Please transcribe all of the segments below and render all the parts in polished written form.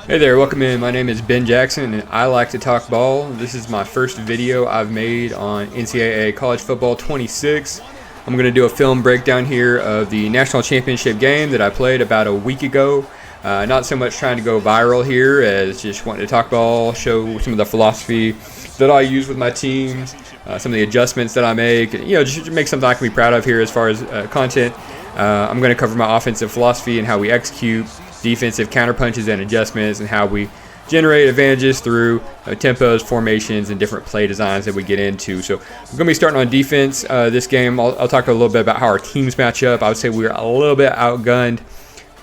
Hey there, welcome in. My name is Ben Jackson and I like to talk ball. This is my first video I've made on NCAA College Football 26. I'm going to do a film breakdown here of the national championship game that I played about a week ago. Not so much trying to go viral here as just wanting to talk ball, show some of the philosophy that I use with my teams, some of the adjustments that I make, just make something I can be proud of here as far as content. I'm going to cover my offensive philosophy and how we execute, defensive counterpunches and adjustments, and how we generate advantages through tempos, formations, and different play designs that we get into. So we're going to be starting on defense this game. I'll talk a little bit about how our teams match up. I would say we were a little bit outgunned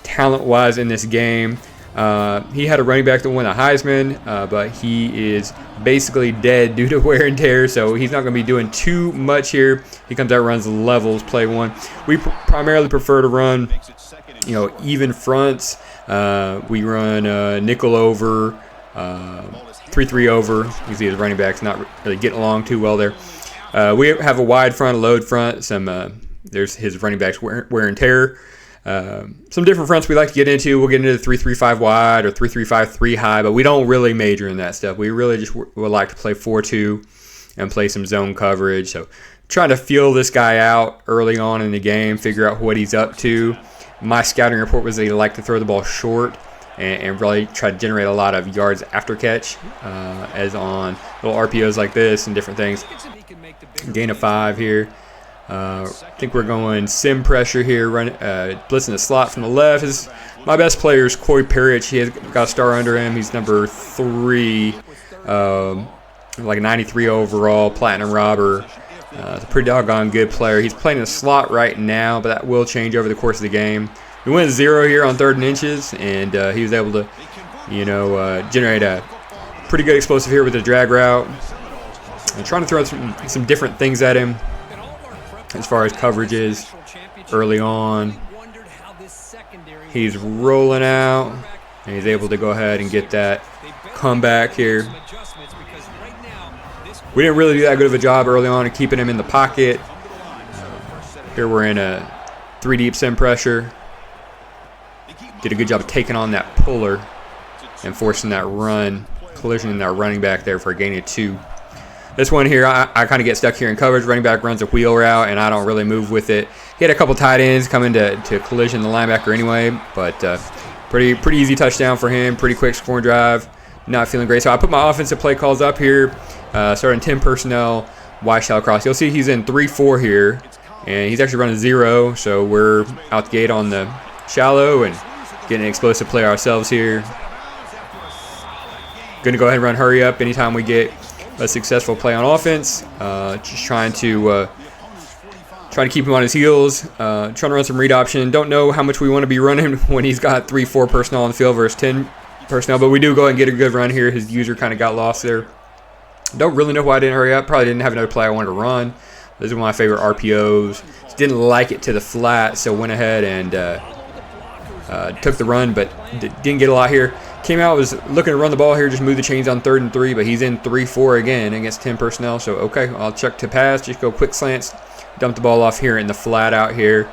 talent-wise in this game. He had a running back that won a Heisman, but he is basically dead due to wear and tear, so he's not going to be doing too much here. He comes out, runs levels, play one. We primarily prefer to run, even fronts. We run nickel over, 3-3 over. You can see his running back's not really getting along too well there. We have a wide front, a load front. There's his running back's wear and tear. Some different fronts we like to get into. We'll get into the 3-3-5 wide or 3-3-5 3 high, but we don't really major in that stuff. We really just would like to play 4-2 and play some zone coverage. So trying to feel this guy out early on in the game, figure out what he's up to. My scouting report was that he liked to throw the ball short and really try to generate a lot of yards after catch, as on little RPOs like this and different things. Gain of 5 here. I think we're going sim pressure here, blitzing the slot from the left. My best player is Corey Parrish. He has got a star under him. He's number 3, like 93 overall, platinum robber. It's a pretty doggone good player. He's playing in the slot right now, but that will change over the course of the game. We went 0 here on 3rd and inches, and he was able to, generate a pretty good explosive here with the drag route. I'm trying to throw some different things at him as far as coverages early on. He's rolling out, and he's able to go ahead and get that comeback here. We didn't really do that good of a job early on of keeping him in the pocket. Here we're in a 3 deep sim pressure. Did a good job of taking on that puller and forcing that run, collision in that running back there for a gain of 2. This one here, I kind of get stuck here in coverage. Running back runs a wheel route, and I don't really move with it. He had a couple tight ends coming to collision the linebacker anyway, but pretty easy touchdown for him. Pretty quick scoring drive. Not feeling great. So I put my offensive play calls up here, starting 10 personnel, Y shell cross. You'll see he's in 3-4 here, and he's actually running 0, so we're out the gate on the shallow and getting an explosive play ourselves here. Going to go ahead and run hurry up anytime we get a successful play on offense. Just trying to keep him on his heels. Trying to run some read option. Don't know how much we want to be running when he's got 3-4 personnel on the field versus 10 personnel, but we do go ahead and get a good run here. His user kind of got lost there. Don't really know why I didn't hurry up. Probably didn't have another play I wanted to run. This is one of my favorite RPOs. Just didn't like it to the flat, so went ahead and took the run, but didn't get a lot here. Came out, was looking to run the ball here, just move the chains on 3rd and 3, but he's in 3-4 again against 10 personnel. So, okay, I'll check to pass, just go quick slants, dump the ball off here in the flat out here.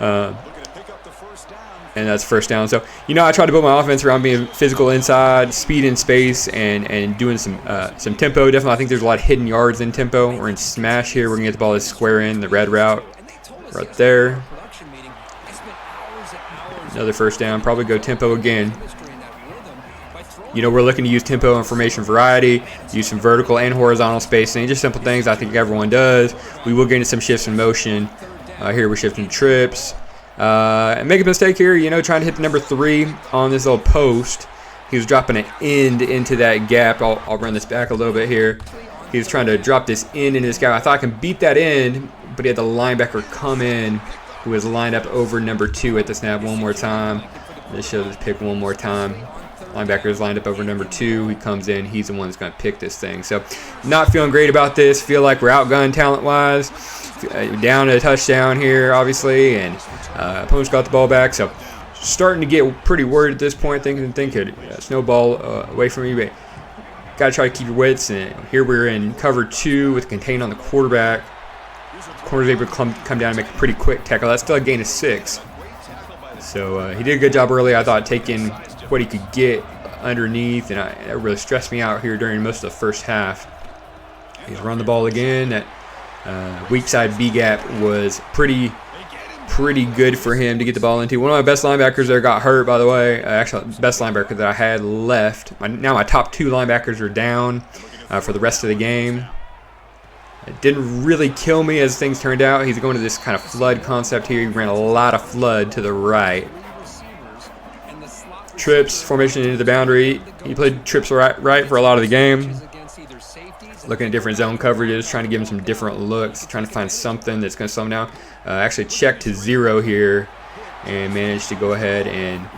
And that's first down. So, I try to build my offense around being physical inside, speed in space, and doing some tempo. Definitely, I think there's a lot of hidden yards in tempo. We're in smash here. We're going to get the ball to square in the red route right there. Another first down. Probably go tempo again. We're looking to use tempo and formation variety, use some vertical and horizontal spacing, just simple things I think everyone does. We will get into some shifts in motion. Here we're shifting trips. And make a mistake here, trying to hit the number 3 on this little post. He was dropping an end into that gap. I'll run this back a little bit here. He was trying to drop this end into this gap. I thought I can beat that end, but he had the linebacker come in who was lined up over number 2 at the snap one more time. Let's show this pick one more time. Linebacker is lined up over number 2. He comes in. He's the one that's going to pick this thing. So not feeling great about this. Feel like we're outgunned talent-wise. Down a touchdown here, obviously, and opponent's got the ball back. So starting to get pretty worried at this point, thinking it snowball away from me. But got to try to keep your wits. And here we're in cover 2 with contain on the quarterback. Corner's able to come down and make a pretty quick tackle. That's still a gain of 6. So he did a good job early, I thought, taking what he could get underneath, and that really stressed me out here during most of the first half. He's run the ball again. That weak side B gap was pretty good for him to get the ball into. One of my best linebackers there got hurt, by the way. Actually, best linebacker that I had left. Now my top 2 linebackers are down for the rest of the game. It didn't really kill me as things turned out. He's going to this kind of flood concept here. He ran a lot of flood to the right. Trips, formation into the boundary. He played trips right for a lot of the game. Looking at different zone coverages, trying to give him some different looks, trying to find something that's going to slow him down. Actually checked to 0 here and managed to go ahead and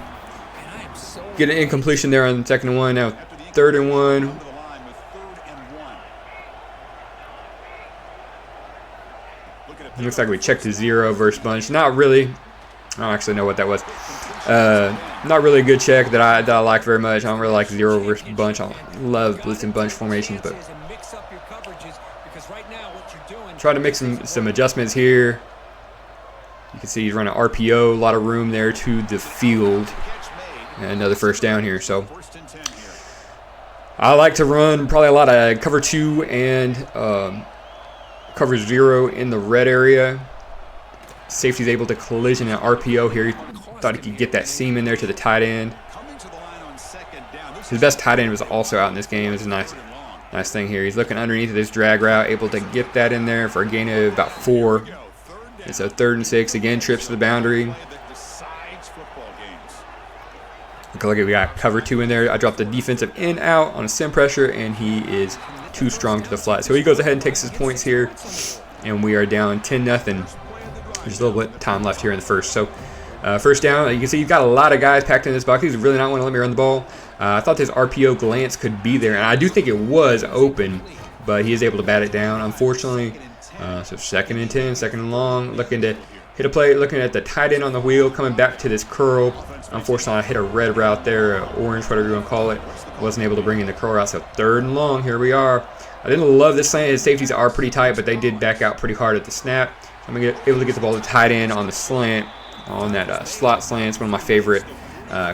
get an incompletion there on the second one. Now 3rd and 1. It looks like we checked to 0 versus bunch. Not really. I don't actually know what that was. Not really a good check that I like very much. I don't really like 0 versus bunch. I love blitz and bunch formations, but try to make some adjustments here. You can see he's running RPO, a lot of room there to the field. And another first down here. So I like to run probably a lot of cover 2 and cover 0 in the red area. Safety's able to collision at RPO here. He thought he could get that seam in there to the tight end. His best tight end was also out in this game. It's a nice thing here. He's looking underneath of this drag route, able to get that in there for a gain of about 4. And so 3rd and 6, again, trips to the boundary. Look like we got cover 2 in there. I dropped the defensive end out on a sim pressure, and he is too strong to the flat. So he goes ahead and takes his points here, and we are down 10-0. There's a little bit of time left here in the first. So first down, you can see you've got a lot of guys packed in this box. He's really not want to let me run the ball. I thought this RPO glance could be there, and I do think it was open, but he is able to bat it down, unfortunately. So 2nd and 10, 2nd and long, looking to hit a play, looking at the tight end on the wheel, coming back to this curl. Unfortunately, I hit a red route there, orange, whatever you want to call it. Wasn't able to bring in the curl route, so 3rd and long, here we are. I didn't love this slant. His safeties are pretty tight, but they did back out pretty hard at the snap. I'm able to get the ball to tight end on the slant, on that slot slant. It's one of my favorite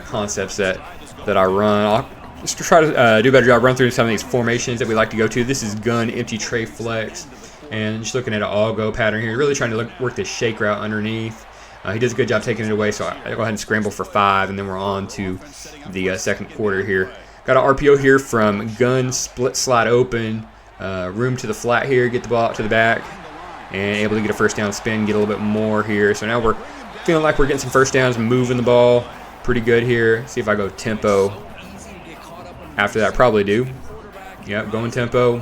concepts that I run. I'll just try to do a better job, run through some of these formations that we like to go to. This is gun, empty tray flex, and just looking at an all-go pattern here. Really trying to work this shake route underneath. He does a good job taking it away, so I go ahead and scramble for 5, and then we're on to the second quarter here. Got an RPO here from gun, split slide open, room to the flat here, get the ball out to the back, and able to get a first down spin, get a little bit more here. So now we're feeling like we're getting some first downs, moving the ball pretty good here. See if I go tempo. After that, probably do. Yep, going tempo.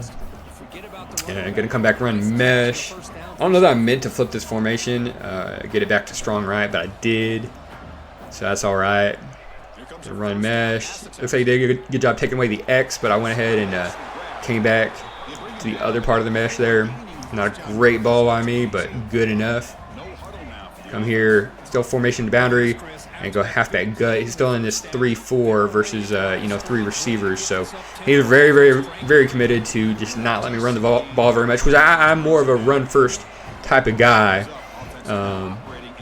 And I'm going to come back, run mesh. I don't know that I meant to flip this formation, get it back to strong right, but I did. So that's all right. Run mesh. Looks like he did a good job taking away the X, but I went ahead and came back to the other part of the mesh there. Not a great ball by me, but good enough. Come here, still formation to boundary, and go halfback gut. He's still in this 3-4 versus 3 receivers, so he's very, very, very committed to just not let me run the ball very much. Because I'm more of a run first type of guy,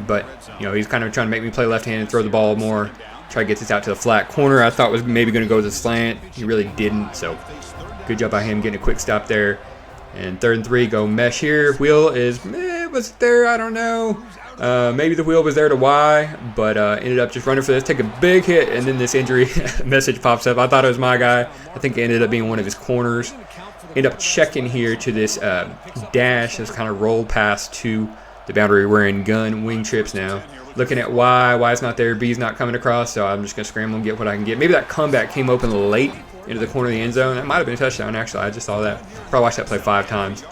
but he's kind of trying to make me play left hand and throw the ball more. Try to get this out to the flat corner. I thought was maybe going to go with a slant. He really didn't, so good job by him getting a quick stop there. And 3rd and 3, go mesh here. Wheel is, was it there? I don't know. Maybe the wheel was there to Y, but ended up just running for this. Take a big hit, and then this injury message pops up. I thought it was my guy. I think it ended up being one of his corners. End up checking here to this dash that's kind of rolled past to the boundary. We're in gun wing trips now. Looking at Y. Y's not there. B's not coming across, so I'm just going to scramble and get what I can get. Maybe that comeback came open late into the corner of the end zone. That might have been a touchdown, actually. I just saw that. Probably watched that play 5 times.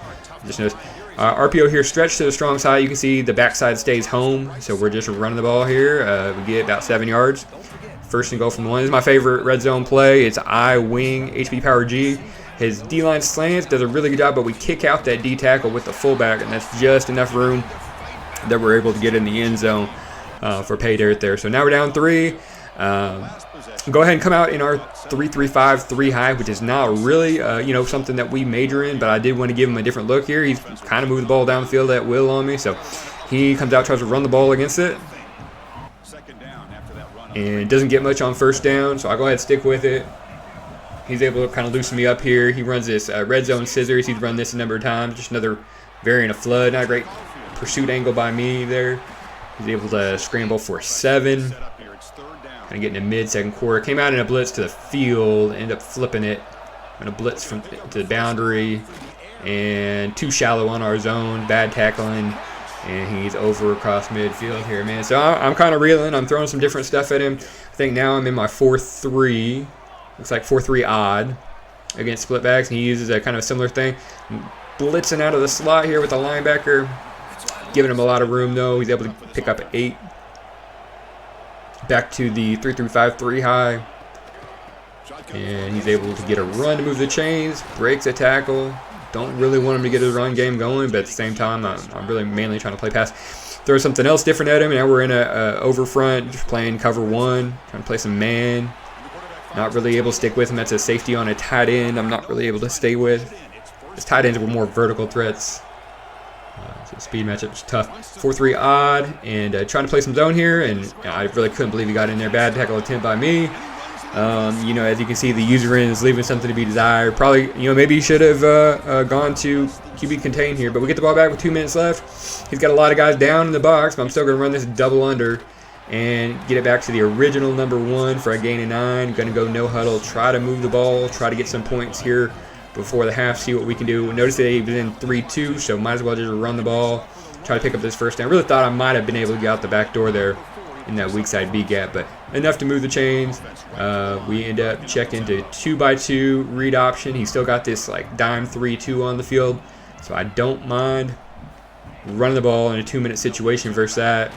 Just noticed. RPO here, stretch to the strong side. You can see the backside stays home, so we're just running the ball here. We get about 7 yards. 1st and goal from the 1. This is my favorite red zone play. It's I wing HP power G. His D-line slants, does a really good job, but we kick out that D tackle with the fullback, and that's just enough room that we're able to get in the end zone for pay dirt there. So now we're down 3. Go ahead and come out in our 3-3-5, 3 high, which is not really, something that we major in, but I did want to give him a different look here. He's kind of moved the ball down the field at will on me, so he comes out, tries to run the ball against it. and doesn't get much on first down, so I'll go ahead and stick with it. He's able to kind of loosen me up here. He runs this red zone scissors. He's run this a number of times. Just another variant of flood. Not a great pursuit angle by me there. He's able to scramble for 7. Kind of getting to mid-second quarter. Came out in a blitz to the field. Ended up flipping it. And a blitz to the boundary. And too shallow on our zone. Bad tackling. And he's over across midfield here, man. So I'm kind of reeling. I'm throwing some different stuff at him. I think now I'm in my 4-3. Looks like 4-3 odd against split backs. And he uses a kind of a similar thing. Blitzing out of the slot here with the linebacker. Giving him a lot of room, though. He's able to pick up 8. Back to the 3-3-5-3 high. And he's able to get a run to move the chains. Breaks a tackle. Don't really want him to get his run game going, but at the same time, I'm really mainly trying to play pass. Throw something else different at him. Now we're in a over front, just playing cover 1. Trying to play some man. Not really able to stick with him. That's a safety on a tight end. I'm not really able to stay with. His tight ends were more vertical threats. So speed matchup is tough. 4-3 odd, and trying to play some zone here, and I really couldn't believe he got in there. Bad tackle attempt by me. You know, as you can see, the user end is leaving something to be desired. Probably, you know, maybe he should have gone to QB contain here, but we get the ball back with 2 minutes left. He's got a lot of guys down in the box, but I'm still going to run this double under and get it back to the original number 1 for a gain of 9. Going to go no huddle, try to move the ball, try to get some points here before the half, see what we can do. Notice that he was in 3-2, so might as well just run the ball, try to pick up this first down. I really thought I might have been able to get out the back door there in that weak side B gap, but enough to move the chains. We end up checking to 2x2 read option. He's still got this like dime 3-2 on the field, so I don't mind running the ball in a 2-minute situation versus that.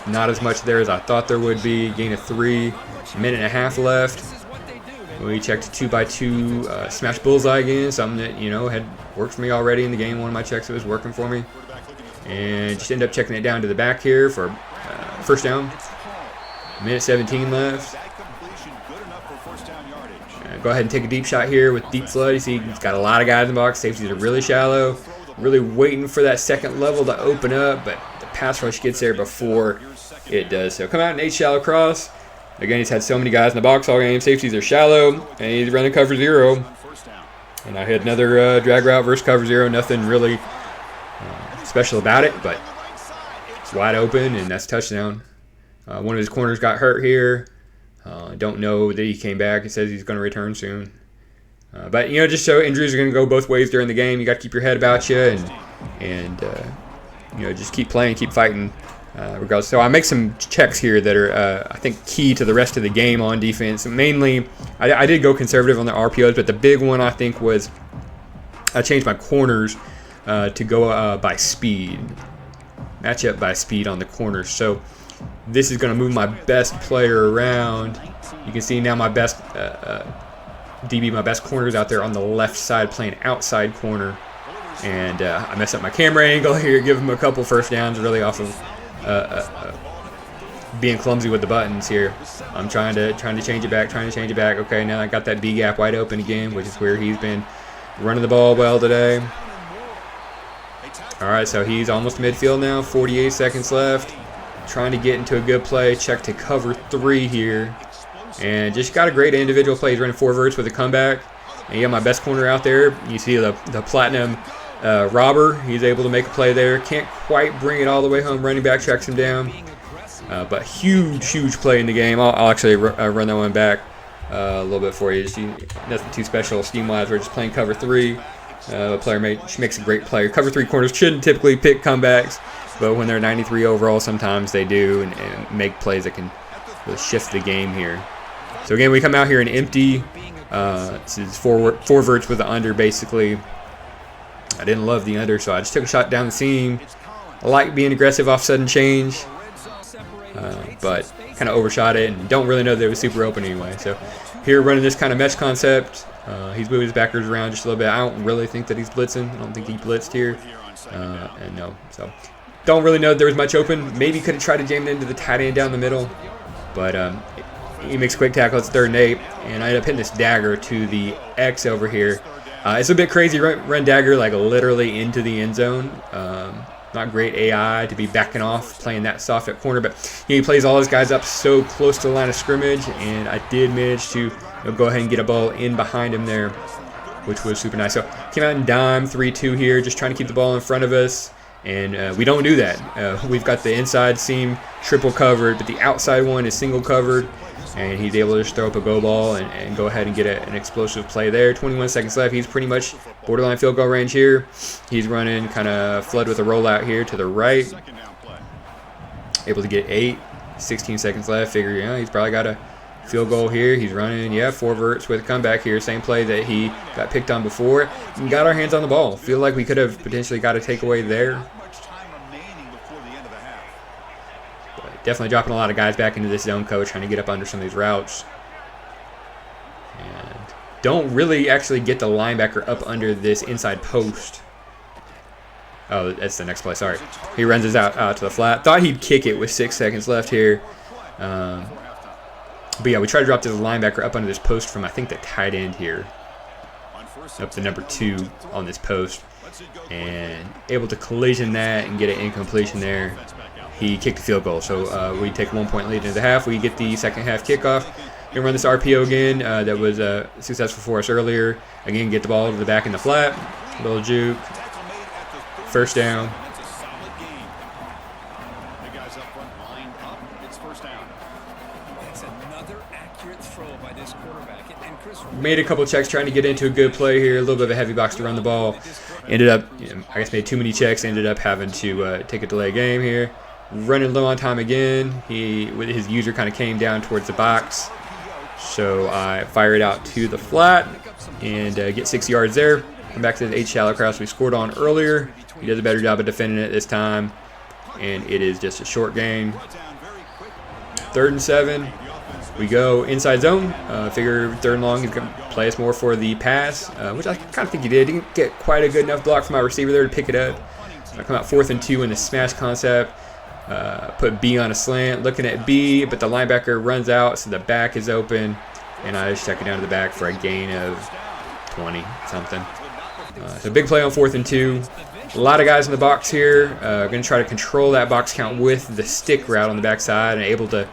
Not as much there as I thought there would be. Gain of 3, minute and a half left. We checked 2x2 smash bullseye again, something that, you know, had worked for me already in the game. One of my checks, it was working for me. And just end up checking it down to the back here for first down. Minute 17 left. Go ahead and take a deep shot here with deep flood. You see he's got a lot of guys in the box. Safeties are really shallow. Really waiting for that second level to open up, but the pass rush gets there before it does. So come out in 8 shallow cross. Again, he's had so many guys in the box all game. Safeties are shallow, and he's running cover 0. And I hit another drag route versus cover 0. Nothing really special about it, but it's wide open, and that's touchdown. One of his corners got hurt here. Don't know that he came back. It says he's going to return soon. But, you know, just so injuries are going to go both ways during the game, you got to keep your head about you and you know, just keep playing, keep fighting. Regardless. So I make some checks here that are, I think, key to the rest of the game on defense. Mainly, I did go conservative on the RPOs, but the big one, I think, was I changed my corners to go by speed. Match up by speed on the corners. So this is going to move my best player around. You can see now my best DB, my best corners out there on the left side playing outside corner. And I messed up my camera angle here, give him a couple first downs really off of being clumsy with the buttons here. I'm trying to change it back, Okay, now I got that B gap wide open again, which is where he's been running the ball well today. All right, so he's almost midfield now. 48 seconds left. Trying to get into a good play. Check to cover 3 here, and just got a great individual play. He's running 4 verts with a comeback, and you got my best corner out there. You see the platinum. Robber, he's able to make a play there. Can't quite bring it all the way home. Running back tracks him down. But huge play in the game. I'll actually run that one back a little bit for you. Nothing too special scheme-wise. We're just playing cover 3. The player makes a great play. Cover 3 corners shouldn't typically pick comebacks, but when they're 93 overall, sometimes they do and make plays that can really shift the game here. So again, we come out here and empty. This is four verts with the under, basically. I didn't love the under, so I just took a shot down the seam. I like being aggressive off sudden change, but kind of overshot it and don't really know that it was super open anyway. So here running this kind of mesh concept. He's moving his backers around just a little bit. I don't really think that he's blitzing. I don't think he blitzed here. And no, so don't really know that there was much open. Maybe could have tried to jam it into the tight end down the middle, but he makes a quick tackle. It's 3rd and 8, and I end up hitting this dagger to the X over here. It's a bit crazy, run dagger like literally into the end zone. not great AI to be backing off, playing that soft at corner, but he plays all his guys up so close to the line of scrimmage, and I did manage to go ahead and get a ball in behind him there, which was super nice. So came out in dime, 3-2 here, just trying to keep the ball in front of us, and we don't do that. We've got the inside seam triple covered, but the outside one is single covered, and he's able to just throw up a go ball and go ahead and get an explosive play there. 21 seconds left. He's pretty much borderline field goal range here. He's running kind of flood with a rollout here to the right. Able to get 8. 16 seconds left. Figure, you know, he's probably got a field goal here. He's running, yeah, 4 verts with a comeback here. Same play that he got picked on before. And got our hands on the ball. Feel like we could have potentially got a takeaway there. Definitely dropping a lot of guys back into this zone coverage, trying to get up under some of these routes. And don't really actually get the linebacker up under this inside post. Oh, that's the next play, sorry. He runs us out to the flat. Thought he'd kick it with 6 seconds left here. But yeah, we try to drop this linebacker up under this post from, I think, the tight end here. Up to number 2 on this post. And able to collision that and get an incompletion there. He kicked the field goal, so we take a 1-point lead into the half. We get the second half kickoff. We run this RPO again that was successful for us earlier. Again, get the ball to the back in the flat. Little juke. First down. Made a couple checks trying to get into a good play here. A little bit of a heavy box to run the ball. Ended up, I guess, made too many checks. Ended up having to take a delay game here. Running low on time again. His user kind of came down towards the box. So I fire it out to the flat and get 6 yards there. Come back to the 8 shallow cross we scored on earlier. He does a better job of defending it this time. And it is just a short gain. 3rd and 7. We go inside zone. Figure 3rd and long, he's going to play us more for the pass, which I kind of think he did. He didn't get quite a good enough block from my receiver there to pick it up. I come out 4th and 2 in the smash concept. Put B on a slant, looking at B, but the linebacker runs out, so the back is open, and I just check it down to the back for a gain of 20 something. So big play on 4th and 2. A lot of guys in the box here. Going to try to control that box count with the stick route on the backside and able to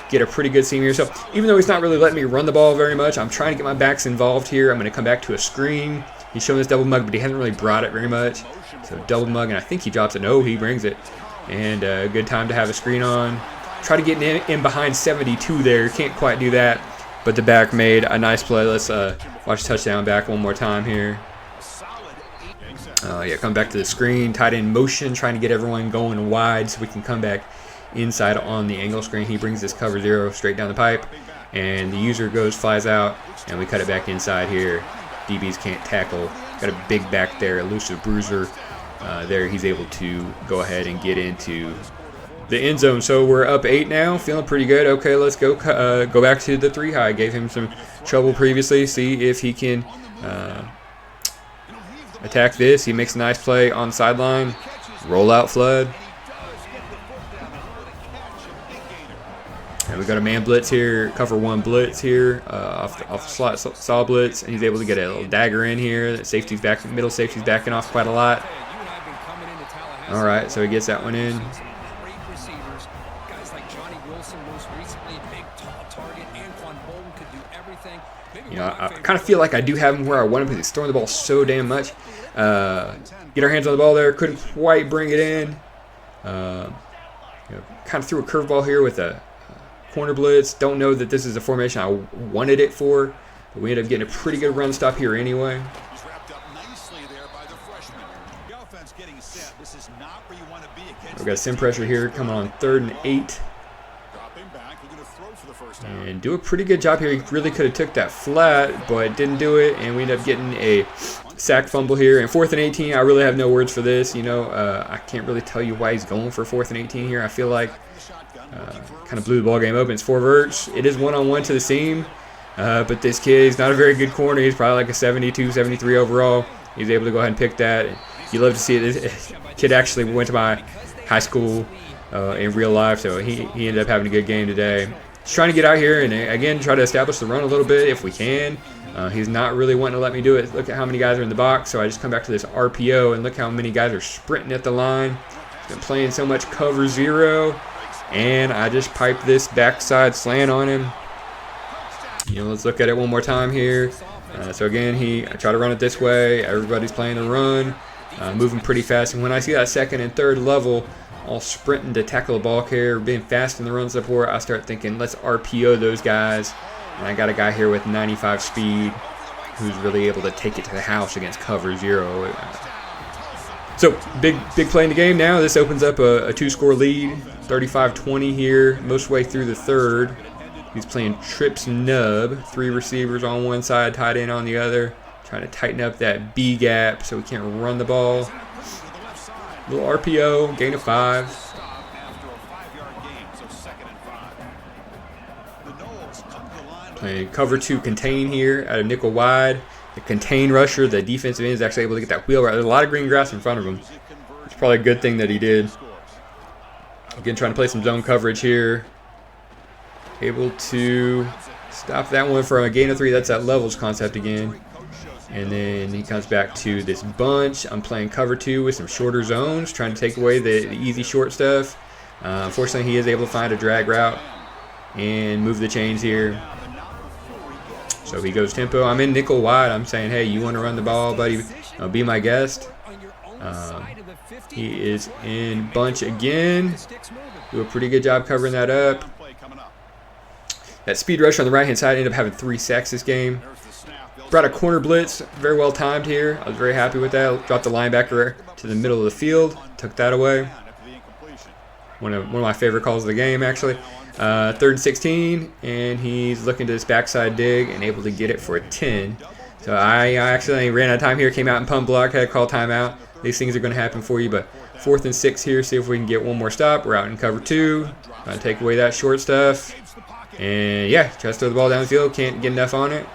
get a pretty good seam here. So even though he's not really letting me run the ball very much, I'm trying to get my backs involved here. I'm going to come back to a screen. He's showing this double mug, but he hasn't really brought it very much. So double mug, and I think he drops it. No, he brings it. And a good time to have a screen on. Try to get in behind 72 there. Can't quite do that. But the back made a nice play. Let's watch touchdown back one more time here. Yeah, come back to the screen. Tight end motion, trying to get everyone going wide so we can come back inside on the angle screen. He brings this cover 0 straight down the pipe. And the user flies out, and we cut it back inside here. DBs can't tackle. Got a big back there, elusive bruiser. There he's able to go ahead and get into the end zone. So we're up 8 now, feeling pretty good. Okay, let's go back to the 3 high. Gave him some trouble previously. See if he can attack this. He makes a nice play on the sideline. Rollout flood. And we got a man blitz here, cover 1 blitz here, off the slot saw blitz, and he's able to get a little dagger in here. The safety's back, middle safety's backing off quite a lot. All right, so he gets that one in. You know, I kind of feel like I do have him where I want him because he's throwing the ball so damn much. Get our hands on the ball there, couldn't quite bring it in. You know, kind of threw a curveball here with a corner blitz. Don't know that this is a formation I wanted it for, but we ended up getting a pretty good run stop here anyway. We've got sim pressure here coming on 3rd and 8. And do a pretty good job here. He really could have took that flat, but didn't do it, and we end up getting a sack fumble here. And 4th and 18, I really have no words for this. You know, I can't really tell you why he's going for 4th and 18 here. I feel like kind of blew the ball game open. It's 4 verts. It is one-on-one to the seam, but this kid, he's not a very good corner. He's probably like a 72, 73 overall. He's able to go ahead and pick that. You love to see it. This kid actually went to my high school in real life, so he ended up having a good game today. Just trying to get out here and, again, try to establish the run a little bit if we can. He's not really wanting to let me do it. Look at how many guys are in the box, so I just come back to this RPO and look how many guys are sprinting at the line. Been playing so much cover zero, and I just piped this backside slant on him. Let's look at it one more time here. So again, I try to run it this way. Everybody's playing the run, moving pretty fast. And when I see that second and third level all sprinting to tackle the ball carrier, being fast in the run support, I start thinking, let's RPO those guys. And I got a guy here with 95 speed who's really able to take it to the house against cover zero. So big play in the game now. This opens up a 2-score lead, 35-20 here, most way through the third. He's playing trips nub, 3 receivers on one side, tight end on the other, trying to tighten up that B gap so we can't run the ball. Little RPO, gain of 5. Playing cover 2 contain here at a nickel wide. The contain rusher, the defensive end, is actually able to get that wheel right. There's a lot of green grass in front of him. It's probably a good thing that he did. Again, trying to play some zone coverage here. Able to stop that one for a gain of 3. That's that levels concept again. And then he comes back to this bunch. I'm playing cover 2 with some shorter zones, trying to take away the easy short stuff. Unfortunately, he is able to find a drag route and move the chains here. So he goes tempo. I'm in nickel wide. I'm saying, hey, you want to run the ball, buddy? Be my guest. He is in bunch again. Do a pretty good job covering that up. That speed rusher on the right-hand side ended up having 3 sacks this game. Brought a corner blitz, very well timed here. I was very happy with that. Dropped the linebacker to the middle of the field. Took that away. One of my favorite calls of the game, actually. 3rd and 16, and he's looking to this backside dig and able to get it for a 10. So I actually ran out of time here, came out and pump block, had to call timeout. These things are going to happen for you, but 4th and 6 here, see if we can get one more stop. We're out in cover 2, trying to take away that short stuff. And yeah, tries to throw the ball down the field, can't get enough on it.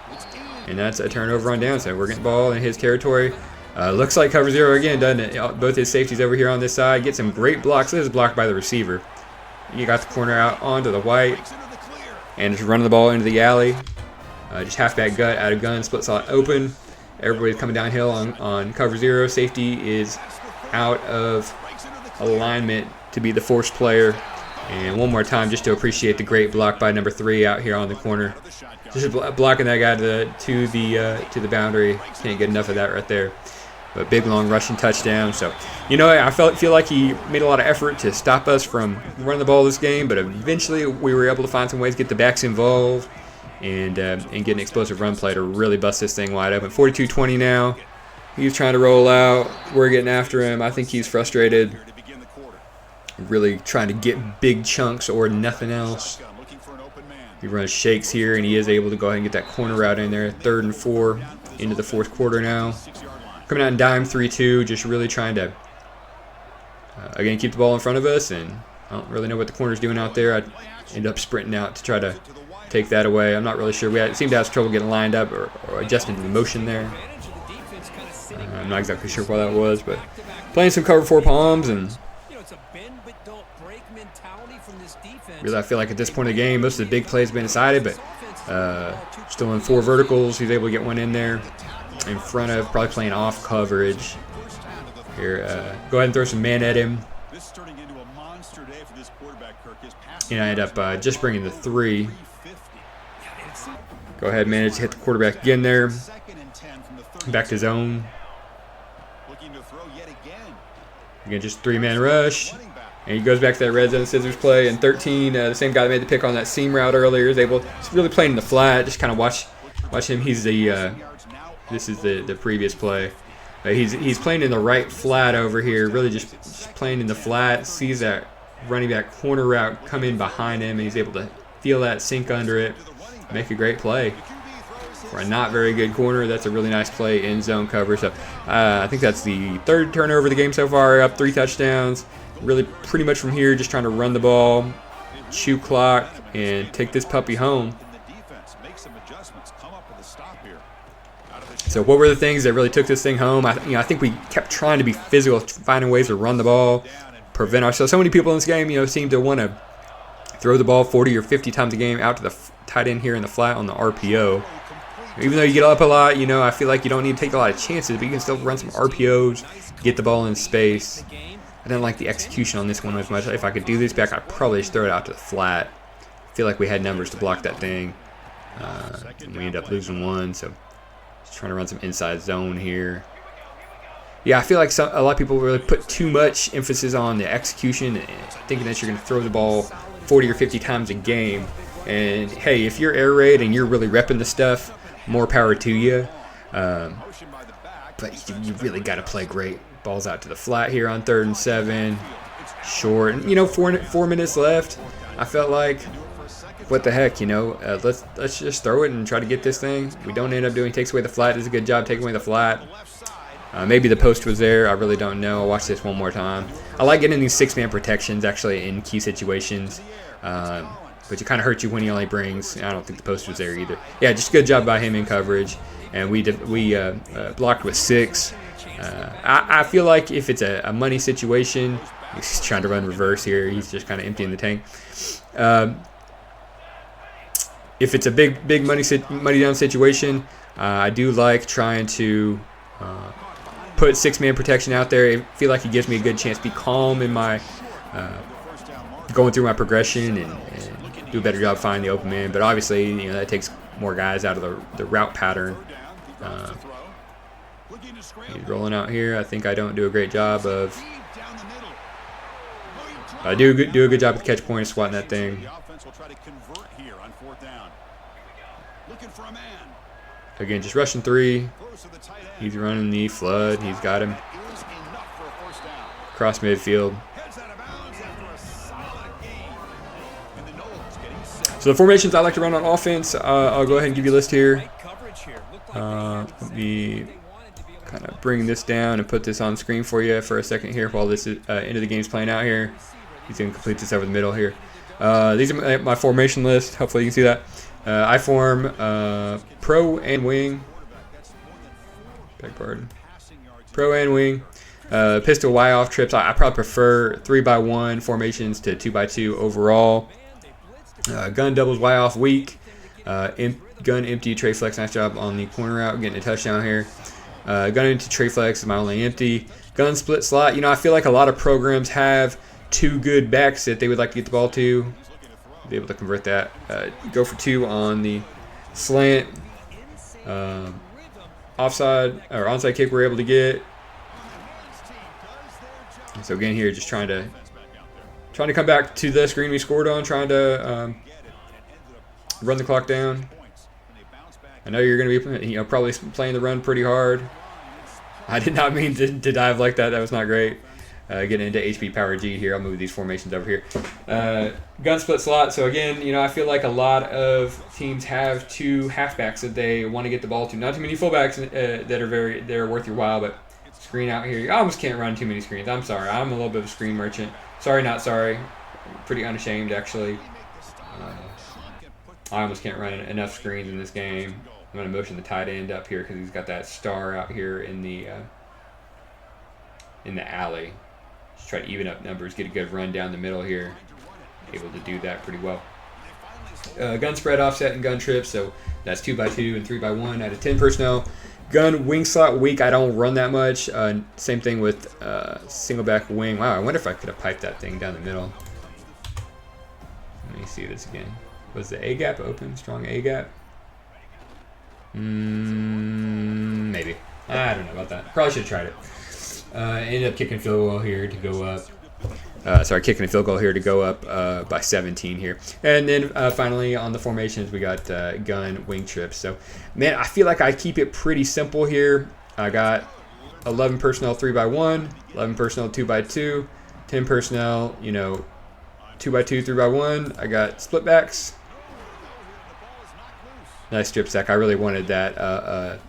And that's a turnover on down, so we're getting the ball in his territory. Looks like cover 0 again, doesn't it? Both his safeties over here on this side. Get some great blocks. This is blocked by the receiver. You got the corner out onto the white. And just running the ball into the alley. Just halfback gut, out of gun, split slot open. Everybody's coming downhill on cover 0. Safety is out of alignment to be the forced player. And one more time just to appreciate the great block by number 3 out here on the corner. Just blocking that guy to the boundary. Can't get enough of that right there. But big, long rushing touchdown. So, I feel like he made a lot of effort to stop us from running the ball this game. But eventually we were able to find some ways to get the backs involved and get an explosive run play to really bust this thing wide open. 42-20 now. He's trying to roll out. We're getting after him. I think he's frustrated. Really trying to get big chunks or nothing else. He runs shakes here, and he is able to go ahead and get that corner route in there. 3rd and 4 into the 4th quarter now. Coming out in dime 3-2, just really trying to, again, keep the ball in front of us. And I don't really know what the corner's doing out there. I end up sprinting out to try to take that away. I'm not really sure. We seemed to have trouble getting lined up or adjusting to the motion there. I'm not exactly sure what that was, but playing some cover 4 palms and really, I feel like at this point of the game, most of the big plays have been decided, but still in 4 verticals. He's able to get one in there in front of, probably playing off coverage. Here, go ahead and throw some man at him. And I end up just bringing the 3. Go ahead and manage to hit the quarterback again there. Back to zone. Again, just 3-man rush. And he goes back to that red zone scissors play. And 13, the same guy that made the pick on that seam route earlier, is able. He's really playing in the flat. Just kind of watch him. He's the. This is the previous play. He's playing in the right flat over here. Really just playing in the flat. Sees that running back corner route come in behind him, and he's able to feel that sink under it, make a great play. For a not very good corner, that's a really nice play in zone cover. So I think that's the 3rd turnover of the game so far. Up 3 touchdowns. Really pretty much from here, just trying to run the ball, chew clock, and take this puppy home. So what were the things that really took this thing home? I think we kept trying to be physical, finding ways to run the ball, prevent ourselves. So many people in this game, seem to want to throw the ball 40 or 50 times a game out to the tight end here in the flat on the RPO. Even though you get up a lot, I feel like you don't need to take a lot of chances, but you can still run some RPOs, get the ball in space. I didn't like the execution on this one as much. If I could do this back, I'd probably just throw it out to the flat. I feel like we had numbers to block that thing. And we ended up losing one, so just trying to run some inside zone here. Yeah, I feel like a lot of people really put too much emphasis on the execution, thinking that you're going to throw the ball 40 or 50 times a game. And hey, if you're air raid and you're really repping the stuff, more power to you. But you really got to play great. Ball's out to the flat here on 3rd and 7. Short. And, you know, 4 minutes left. I felt like, what the heck, you know, let's just throw it and try to get this thing. We don't end up doing, takes away the flat. Does a good job taking away the flat. Maybe the post was there. I really don't know. I'll watch this one more time. I like getting these 6-man protections, actually, in key situations. But it kind of hurts you when he only brings, I don't think the post was there either. Yeah, just a good job by him in coverage. And we blocked with 6. I feel like if it's a money situation, he's trying to run reverse here. He's just kind of emptying the tank. If it's a big money down situation, I do like trying to put 6-man protection out there. I feel like it gives me a good chance to be calm in my going through my progression and do a better job finding the open man. But obviously, you know, that takes more guys out of the route pattern. He's rolling out here. I think I don't do a great job of. I do a good job of catch point, swatting that thing. Again, just rushing 3. He's running the flood. He's got him. Cross midfield. So the formations I like to run on offense, I'll go ahead and give you a list here. Let me kind of bring this down and put this on screen for you for a second here while this is, end of the game's playing out here. He's going to complete this over the middle here. These are my formation list. Hopefully you can see that. I form pro and wing. Beg pardon. Pro and wing. Pistol Y-off trips. I probably prefer 3x1 formations to 2x2 overall. Gun doubles Y-off weak. Gun empty tray flex. Nice job on the corner route, getting a touchdown here. Gun empty tray flex is my only empty. Gun split slot. You know, I feel like a lot of programs have 2 good backs that they would like to get the ball to. Be able to convert that. Go for 2 on the slant. Offside or onside kick we're able to get. So again here, just trying to come back to the screen we scored on, trying to run the clock down. I know you're going to be, probably playing the run pretty hard. I did not mean to dive like that. That was not great. Getting into HP Power G here. I'll move these formations over here. Gun split slot. So again, I feel like a lot of teams have 2 halfbacks that they want to get the ball to. Not too many fullbacks that are worth your while, but screen out here. I almost can't run too many screens. I'm sorry. I'm a little bit of a screen merchant. Sorry, not sorry. Pretty unashamed, actually. I almost can't run enough screens in this game. I'm going to motion the tight end up here because he's got that star out here in the alley. Just try to even up numbers, get a good run down the middle here. Able to do that pretty well. Gun spread, offset, and gun trip. So that's 2x2 and 3x1 out of 10 personnel. Gun wing slot weak. I don't run that much. Same thing with single back wing. Wow, I wonder if I could have piped that thing down the middle. Let me see this again. Was the A gap open? Strong A gap? Maybe. I don't know about that. Probably should have tried it. Ended up kicking field goal here to go up. Kicking a field goal here to go up by 17 here. And then finally on the formations, we got gun wing trips. So, man, I feel like I keep it pretty simple here. I got 11 personnel 3x1, 11 personnel 2x2, 10 personnel, 2x2, 3x1. I got split backs. Nice strip sack. I really wanted that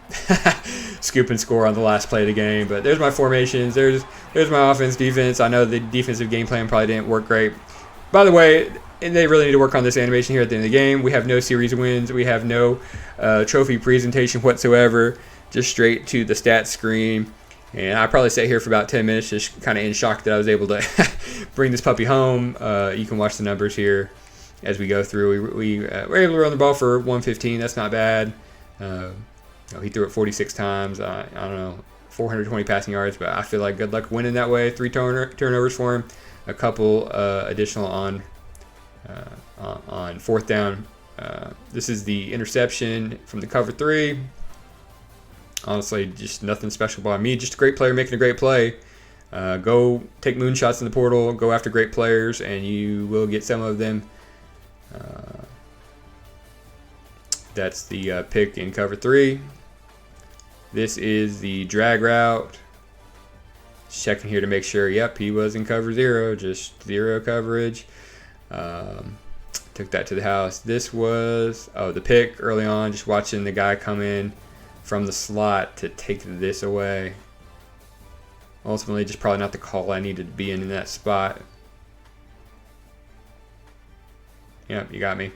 scoop and score on the last play of the game. But there's my formations. There's my offense, defense. I know the defensive game plan probably didn't work great. By the way, and they really need to work on this animation here at the end of the game. We have no series wins. We have no trophy presentation whatsoever. Just straight to the stats screen. And I probably sat here for about 10 minutes just kind of in shock that I was able to bring this puppy home. You can watch the numbers here. As we go through, we were able to run the ball for 115. That's not bad. He threw it 46 times. I don't know, 420 passing yards, but I feel like good luck winning that way. 3 turnovers for him, a couple additional on fourth down. This is the interception from the cover 3. Honestly, just nothing special by me. Just a great player making a great play. Go take moonshots in the portal. Go after great players, and you will get some of them. That's the pick in cover 3. This is the drag route. Just checking here to make sure. Yep, he was in cover 0. Just 0 coverage. Took that to the house. This was the pick early on. Just watching the guy come in from the slot to take this away. Ultimately, just probably not the call I needed to be in that spot. Yep, you got me.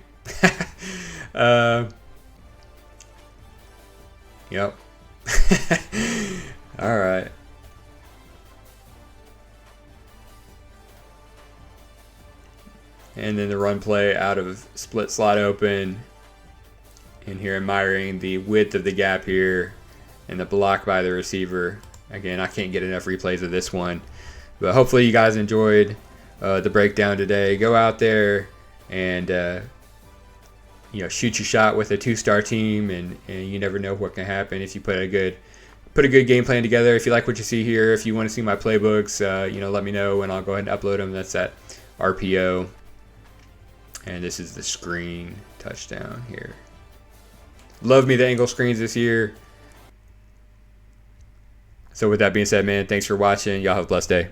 Yep. All right. And then the run play out of split slot open. And here admiring the width of the gap here and the block by the receiver. Again, I can't get enough replays of this one. But hopefully you guys enjoyed the breakdown today. Go out there and shoot your shot with a 2-star team, and you never know what can happen if you put a good game plan together. If you like what you see here, if you want to see my playbooks, let me know and I'll go ahead and upload them. That's at RPO. And this is the screen touchdown here. Love me the angle screens this year. So with that being said, man, thanks for watching. Y'all have a blessed day.